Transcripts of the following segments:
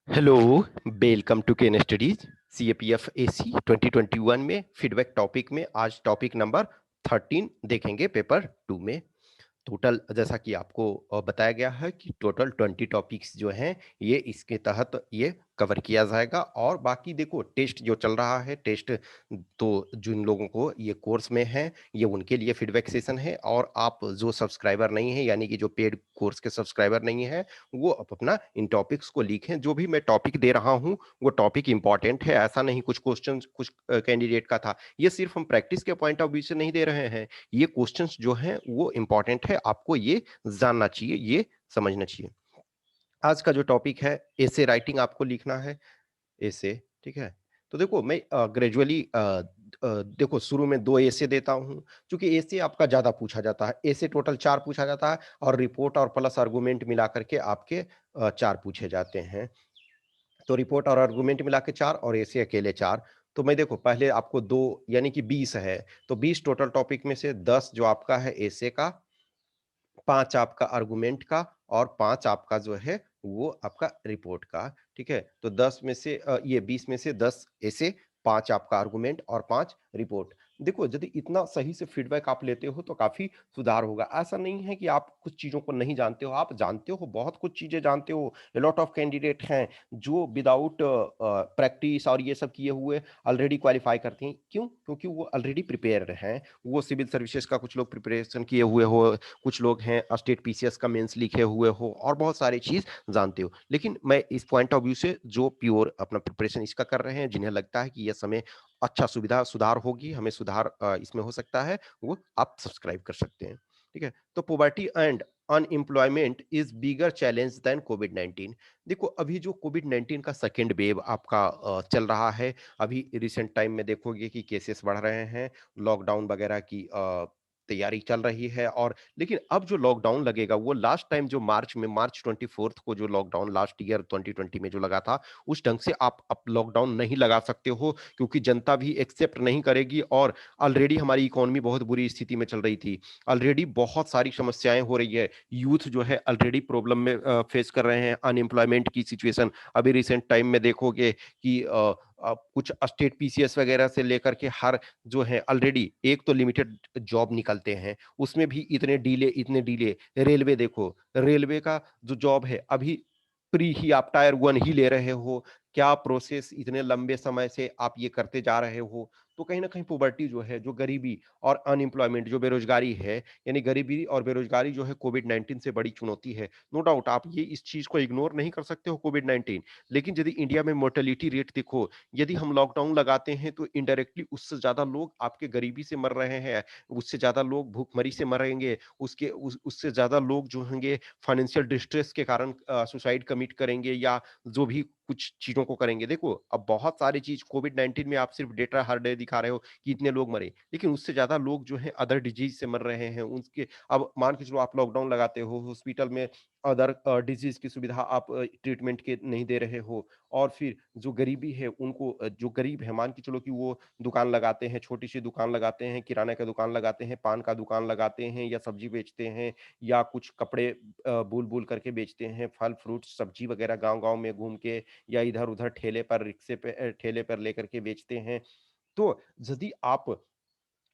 Hello, welcome to Ken studies CAPF AC 2021 में feedback topic में आज टॉपिक नंबर 13 देखेंगे पेपर 2 में। टोटल जैसा कि आपको बताया गया है कि टोटल 20 टॉपिक्स जो हैं ये इसके तहत ये कवर किया जाएगा। और बाकी देखो टेस्ट जो चल रहा है टेस्ट, तो जिन लोगों को ये कोर्स में है ये उनके लिए फीडबैक सेशन है। और आप जो सब्सक्राइबर नहीं है यानी कि जो पेड कोर्स के सब्सक्राइबर नहीं है वो आप अपना इन टॉपिक्स को लिखें। जो भी मैं टॉपिक दे रहा हूँ वो टॉपिक इंपॉर्टेंट है, ऐसा नहीं कुछ क्वेश्चन कुछ कैंडिडेट का था। ये सिर्फ हम प्रैक्टिस के पॉइंट ऑफ व्यू से नहीं दे रहे हैं, ये क्वेश्चंस जो हैं वो इंपॉर्टेंट है, आपको ये जानना चाहिए, ये समझना चाहिए। आज का जो टॉपिक है एसे राइटिंग आपको लिखना है, एसे। ठीक है, तो देखो मैं ग्रेजुअली देखो शुरू में 2 एसे देता हूँ, क्योंकि एसे आपका ज़्यादा पूछा जाता है। एसे टोटल 4 पूछा जाता है और रिपोर्ट और प्लस आर्गुमेंट मिला करके आपके 4 पूछे जाते हैं। तो रिपोर्ट और आर्गुमेंट मिला के 4 और एसे अकेले 4। तो मैं देखो पहले आपको 2 यानी कि 20 है, तो 20 टोटल टॉपिक में से 10 जो आपका है एसे का, 5 आपका आर्गुमेंट का और 5 आपका जो है वो आपका रिपोर्ट का। ठीक है, तो 10 में से ये 20 में से 10 ऐसे, 5 आपका आर्गुमेंट और 5 रिपोर्ट। देखो यदि इतना सही से फीडबैक आप लेते हो तो काफी सुधार होगा। ऐसा नहीं है कि आप कुछ चीजों को नहीं जानते हो, आप जानते हो, बहुत कुछ चीजें जानते हो। लॉट ऑफ कैंडिडेट हैं जो विदाउट प्रैक्टिस और ये सब किए हुए ऑलरेडी क्वालिफाई करते हैं। क्यों? क्योंकि वो ऑलरेडी प्रिपेयर्ड हैं। वो सिविल सर्विसेज का कुछ लोग प्रिपरेशन किए हुए हो, कुछ लोग हैं स्टेट पीसीएस का मेंस लिखे हुए हो और बहुत सारी चीज जानते हो। लेकिन मैं इस पॉइंट ऑफ व्यू से जो प्योर अपना प्रिपरेशन इसका कर रहे हैं, जिन्हें लगता है कि यह समय अच्छा सुविधा सुधार होगी, हमें सुधार इसमें हो सकता है, वो आप सब्सक्राइब कर सकते हैं। ठीक है, तो poverty and unemployment is bigger challenge than कोविड-19। देखो अभी जो कोविड-19 का सेकेंड वेव आपका चल रहा है, अभी रिसेंट टाइम में देखोगे कि केसेस बढ़ रहे हैं, लॉकडाउन वगैरह की तैयारी चल रही है। और लेकिन अब जो लॉकडाउन लगेगा वो लास्ट टाइम जो मार्च में, मार्च 24 को जो लॉकडाउन लास्ट ईयर 2020 में जो लगा था, उस ढंग से आप अब लॉकडाउन नहीं लगा सकते हो, क्योंकि जनता भी एक्सेप्ट नहीं करेगी। और ऑलरेडी हमारी इकोनॉमी बहुत बुरी स्थिति में चल रही थी, ऑलरेडी बहुत सारी समस्याएं हो रही है, यूथ जो है ऑलरेडी प्रॉब्लम में फेस कर रहे हैं, अनएम्प्लॉयमेंट की सिचुएशन। अभी रिसेंट टाइम में देखोगे कि कुछ स्टेट पीसीएस वगैरह से लेकर के हर जो है ऑलरेडी एक तो लिमिटेड जॉब निकलते हैं, उसमें भी इतने डिले। रेलवे देखो, रेलवे का जो जॉब है अभी प्री ही आप टायर 1 ही ले रहे हो, क्या प्रोसेस इतने लंबे समय से आप ये करते जा रहे हो। तो कहीं ना कहीं पॉवर्टी जो है, जो गरीबी और अनएम्प्लॉयमेंट जो बेरोजगारी है, यानी गरीबी और बेरोजगारी जो है कोविड-19 से बड़ी चुनौती है। नो डाउट आप ये इस चीज को इग्नोर नहीं कर सकते हो कोविड-19। लेकिन यदि इंडिया में मोर्टेलिटी रेट देखो, यदि हम लॉकडाउन लगाते हैं तो इनडायरेक्टली उससे ज्यादा लोग आपके गरीबी से मर रहे हैं, उससे ज्यादा लोग भूखमरी से मरेंगे, उससे ज्यादा लोग जो होंगे फाइनेंशियल डिस्ट्रेस के कारण सुसाइड कमिट करेंगे, या जो भी कुछ चीजों को करेंगे। देखो अब बहुत सारी चीज कोविड-19 में आप सिर्फ डेटा हर डे दिखा रहे हो कि इतने लोग मरे, लेकिन उससे ज्यादा लोग जो है अदर डिजीज से मर रहे हैं उनके। अब मान के चलो आप लॉकडाउन लगाते हो, हॉस्पिटल में अदर डिजीज की सुविधा आप ट्रीटमेंट के नहीं दे रहे हो, और फिर जो गरीबी है उनको जो गरीब है मान के चलो कि वो दुकान लगाते हैं, छोटी सी दुकान लगाते हैं, किराने का दुकान लगाते हैं, पान का दुकान लगाते हैं, या सब्जी बेचते हैं, या कुछ कपड़े बुल बुल करके बेचते हैं, फल फ्रूट सब्जी वगैरह गांव गांव में घूम के, या इधर उधर ठेले पर रिक्शे पे ठेले पर लेकर के बेचते हैं। तो यदि आप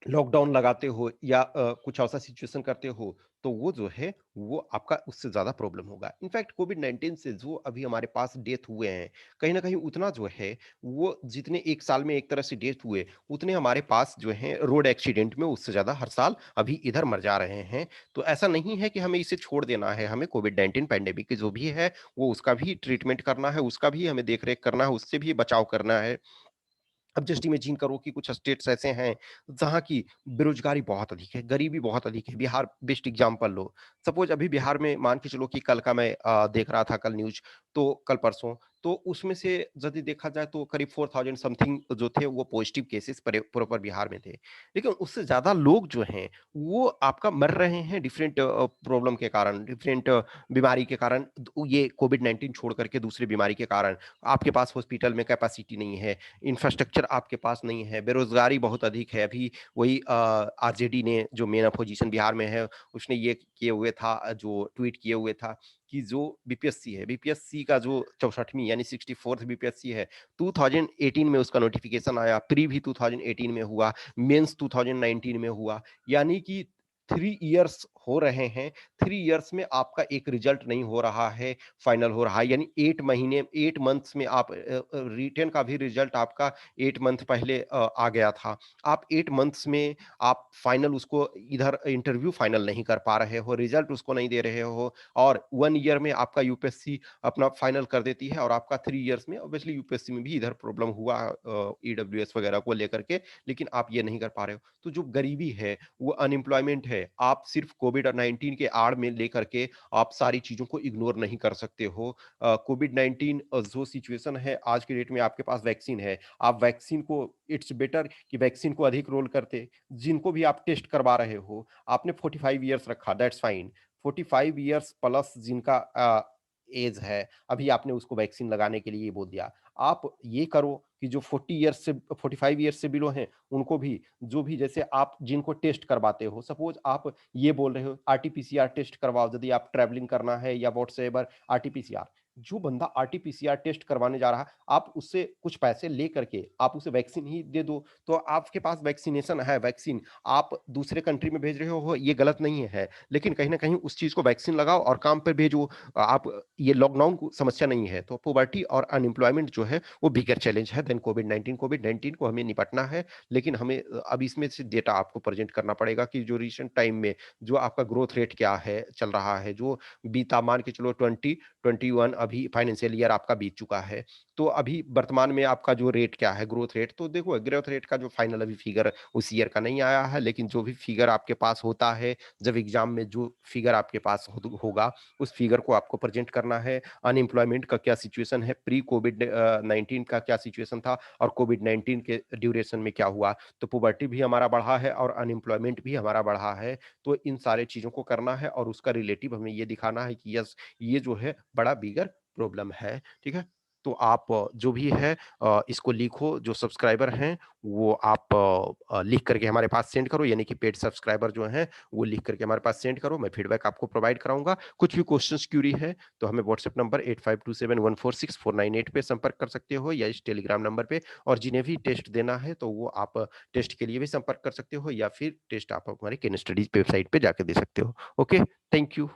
लॉकडाउन लगाते हो या कुछ ऐसा सिचुएशन करते हो, तो वो जो है वो आपका उससे ज़्यादा प्रॉब्लम होगा। इनफैक्ट कोविड-19 से जो अभी हमारे पास डेथ हुए हैं, कहीं न कहीं उतना जो है वो जितने 1 साल में एक तरह से डेथ हुए, उतने हमारे पास जो हैं रोड एक्सीडेंट में उससे ज़्यादा हर साल अभी इधर मर जा रहे हैं। तो ऐसा नहीं है कि हमें इसे छोड़ देना है, हमें कोविड-19 पैंडेमिक जो भी है, वो उसका भी ट्रीटमेंट करना है, उसका भी हमें देख-रेख करना है, उससे भी बचाव करना है। अब जस्ट इमेजिन करो कि कुछ स्टेट्स ऐसे हैं जहाँ की बेरोजगारी बहुत अधिक है, गरीबी बहुत अधिक है। बिहार बेस्ट एग्जांपल लो। सपोज अभी बिहार में मान के चलो कि कल का मैं देख रहा था, कल न्यूज़, तो कल परसों, तो उसमें से यदि देखा जाए तो करीब 4000 समथिंग जो थे वो पॉजिटिव केसेस प्रॉपर बिहार में थे। लेकिन उससे ज़्यादा लोग जो हैं वो आपका मर रहे हैं डिफरेंट प्रॉब्लम के कारण, डिफरेंट बीमारी के कारण, ये कोविड-19 छोड़ करके दूसरी बीमारी के कारण। आपके पास हॉस्पिटल में कैपेसिटी नहीं है, इंफ्रास्ट्रक्चर आपके पास नहीं है, बेरोज़गारी बहुत अधिक है। अभी वही आरजेडी ने जो मेन अपोज़िशन बिहार में है, उसने ये किए हुए था, जो ट्वीट किए हुए था कि जो बीपीएससी है, बीपीएससी का जो 64वीं यानी 64th बीपीएससी है, 2018 में उसका नोटिफिकेशन आया, प्री भी 2018 में हुआ, मेंस 2019 में हुआ, यानी कि 3 इयर्स हो रहे हैं। 3 इयर्स में आपका एक रिजल्ट नहीं हो रहा है, फाइनल हो रहा है, यानी 8 महीने 8 मंथ्स में आप रिटेन का भी रिजल्ट आपका 8 मंथ पहले आ गया था। आप 8 मंथ्स में आप फाइनल उसको इधर इंटरव्यू फाइनल नहीं कर पा रहे हो, रिजल्ट उसको नहीं दे रहे हो, और 1 ईयर में आपका यूपीएससी अपना फाइनल कर देती है और आपका 3 इयर्स में ऑब्वियसली यूपीएससी में भी इधर प्रॉब्लम हुआ ईडब्ल्यूएस वगैरह को लेकर के, लेकिन आप ये नहीं कर पा रहे हो। तो जो गरीबी है, वो अनएम्प्लॉयमेंट है, आप सिर्फ कोविड-19 के आड़ में लेकर के आप सारी चीज़ों को इग्नोर नहीं कर सकते हो। कोविड-19 जो सिचुएशन है आज की डेट में आपके पास वैक्सीन है, आप वैक्सीन को इट्स बेटर कि वैक्सीन को अधिक रोल करते, जिनको भी आप टेस्ट करवा रहे हो, आपने 45 इयर्स रखा, दैट्स फाइन। 45 इयर्स प्लस जिनका एज है, अभी आपने उसको वैक्सीन लगाने के लिए बोल दिया। आप ये करो कि जो 40 इयर्स से 45 इयर्स से बिलो हैं, उनको भी, जो भी जैसे आप जिनको टेस्ट करवाते हो, सपोज़ आप ये बोल रहे हो आरटी-पीसीआर टेस्ट करवाओ, यदि आप ट्रैवलिंग करना है या व्हाटसएवर आरटी-पीसीआर। जो बंदा आरटी-पीसीआर टेस्ट करवाने जा रहा है, आप उससे कुछ पैसे ले करके आप उसे वैक्सीन ही दे दो, तो आपके पास वैक्सीनेशन है, वैक्सीन आप दूसरे कंट्री में भेज रहे हो, ये गलत नहीं है। लेकिन कहीं न कहीं उस चीज़ को वैक्सीन लगाओ और काम पे भेजो। आप ये लॉकडाउन को समस्या नहीं है, तो पॉवर्टी और अनएम्प्लॉयमेंट जो है, वो बिगर चैलेंज है देन कोविड-19। कोविड-19 को हमें निपटना है, लेकिन हमें अब इसमें से डेटा आपको प्रेज़ेंट करना पड़ेगा कि जो रिसेंट टाइम में जो आपका ग्रोथ रेट क्या है, चल रहा है, जो बीता मान के चलो 2021 अभी फाइनेंशियल ईयर आपका बीत चुका है। तो अभी वर्तमान में आपका जो रेट क्या है, ग्रोथ रेट, तो देखो ग्रोथ रेट का जो फाइनल अभी फिगर उस ईयर का नहीं आया है, लेकिन जो भी फिगर आपके पास होता है, जब एग्ज़ाम में जो फिगर आपके पास होगा, उस फिगर को आपको प्रेज़ेंट करना है। अनएम्प्लॉयमेंट का क्या सिचुएशन है, प्री कोविड 19 का क्या सिचुएशन था और कोविड-19 के ड्यूरेशन में क्या हुआ। तो पॉवर्टी भी हमारा बढ़ा है और अनएम्प्लॉयमेंट भी हमारा बढ़ा है। तो इन सारे चीज़ों को करना है और उसका रिलेटिव हमें ये दिखाना है कि यस, ये जो है बड़ा बिगर प्रॉब्लम है, ठीक है? तो आप जो भी है इसको लिखो, जो सब्सक्राइबर हैं वो आप लिख करके हमारे पास सेंड करो, यानी कि पेड सब्सक्राइबर जो हैं वो लिख करके हमारे पास सेंड करो, मैं फीडबैक आपको प्रोवाइड कराऊँगा। कुछ भी क्वेश्चंस क्यूरी है तो हमें व्हाट्सएप नंबर 8527146498 पे संपर्क कर सकते हो या इस टेलीग्राम नंबर पे, और जिन्हें भी टेस्ट देना है तो वो आप टेस्ट के लिए भी संपर्क कर सकते हो या फिर टेस्ट आप हमारे केन स्टडीज वेबसाइट पे जाके दे सकते हो। Okay, thank you.